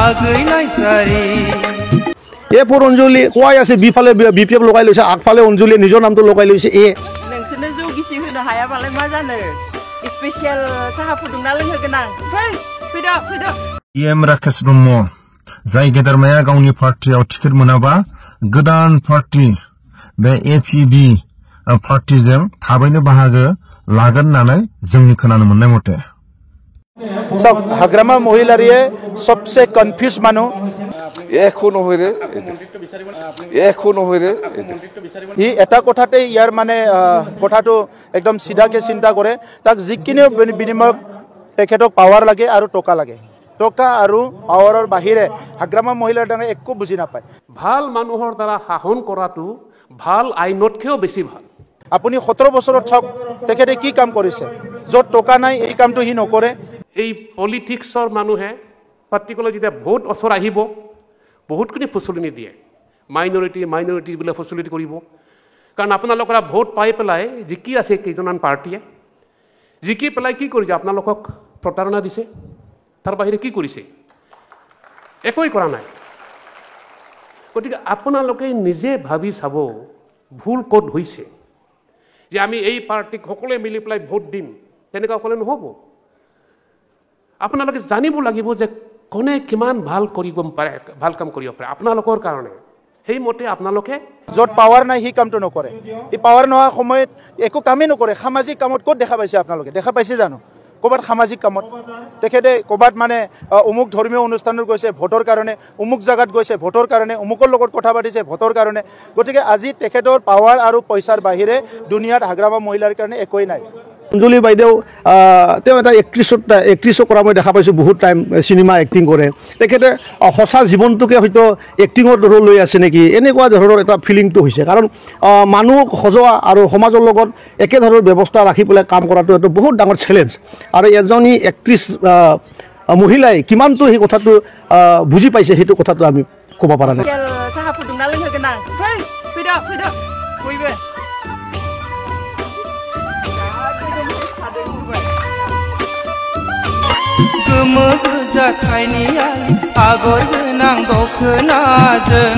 আগৈনাই সাৰি এ পুৰ অঞ্জলি কোৱাই আছে বিফালে বিপিএফ লগাই লৈছে আগফালে অঞ্জলিয়ে নিজৰ নামটো লগাই লৈছে नोंसोरनो जौ गिसि होनो हायाबालाय मा जानो स्पेसियेल साहा फुदुंना लोंहोगोन आं फैदो EM राकेश ब्रह्म जाय गेदेरमाया गावनि पार्टियाव टिकेट मोनाबा गोदान पार्टी बे APB पार्टीजों थाबैनो बाहागो लागोन होननानै जोंनि खोनानो मोननाय मथे सब हाग्रामा महिलारिये सबसे कन्फ्यूज मानु एखो नहरे ই এটা কথাতে ইয়াৰ মানে কথাটো একদম সিধাকে চিন্তা কৰে তাক যিকিনে বিনিময়ক তেখেতক পাৱাৰ লাগে আৰু টকা লাগে টকা আৰু পাৱাৰৰ বাহিৰে হাগ্ৰামা মহিলাৰ ডাঙে একো বুজি নাপায় ভাল মানুহৰ দ্বাৰা শাসন কৰাটো ভাল আইনতকৈও বেছি ভাল আপুনি 17 বছৰত চাওক তেখেতে কি কাম কৰিছে য'ত টকা নাই এই কামটো হি নকৰে এই পলিটিক্সৰ মানুহে পাৰ্টিকুলাৰ যেতিয়া ভোট অচৰ আহিব বহুতখিনি ফচলনি দিয়ে মাইনৰিটি বোলে ফচলিটি কৰিব কাৰণ আপোনালোকৰ ভোট পাই পেলাই জিকি আছে কেইজনমান পাৰ্টিয়ে জিকি পেলাই কি কৰিছে আপোনালোকক প্ৰতাৰণা দিছে তাৰ বাহিৰে কি কৰিছে একোই কৰা নাই গতিকে আপোনালোকে নিজে ভাবি চাব ভুল ক'ত হৈছে যে আমি এই পাৰ্টিক সকলোৱে মিলি পেলাই ভোট দিম তেনেকুৱা ক'লে নহ'ব আপোনালোকে জানিব লাগিব যে কোনে কিমান ভাল কৰিব পাৰে ভাল কাম কৰিব পাৰে আপোনালোকৰ কাৰণে সেই মতে আপোনালোকে য'ত পাৱাৰ নাই সেই কামটো নকৰে এই পাৱাৰ নোহোৱা সময়ত একো কামেই নকৰে সামাজিক কামত ক'ত দেখা পাইছে আপোনালোকে দেখা পাইছে জানো ক'ৰবাত সামাজিক কামত তেখেতে ক'ৰবাত মানে অমুক ধৰ্মীয় অনুষ্ঠানত গৈছে ভোটৰ কাৰণে অমুক জাগাত গৈছে ভোটৰ কাৰণে অমুকৰ লগত কথা পাতিছে ভোটৰ কাৰণে গতিকে আজি তেখেতৰ পাৱাৰ আৰু পইচাৰ বাহিৰে দুনিয়াত হাগ্ৰামা মহিলাৰ কাৰণে একোই নাই অঞ্জলি বাইদেউ তেওঁ এটা এক্ট্ৰেছো কৰা মই দেখা পাইছোঁ বহুত টাইম চিনেমা এক্টিং কৰে তেখেতে সঁচা জীৱনটোকে হয়তো এক্টিঙৰ ৰ'ল লৈ আছে নেকি এনেকুৱা ধৰণৰ এটা ফিলিংটো হৈছে কাৰণ মানুহক সজোৱা আৰু সমাজৰ লগত একে ধৰণৰ ব্যৱস্থা ৰাখি পেলাই কাম কৰাটো এইটো বহুত ডাঙৰ চেলেঞ্জ আৰু এজনী এক্ট্ৰেছ মহিলাই কিমানটো সেই কথাটো বুজি পাইছে সেইটো কথাটো আমি ক'ব পৰা নাই साहा फुदुंना लोंहोगोन आं फैदो बयबो गोमो गोजा खायनिया आगर गोनां दखनाजों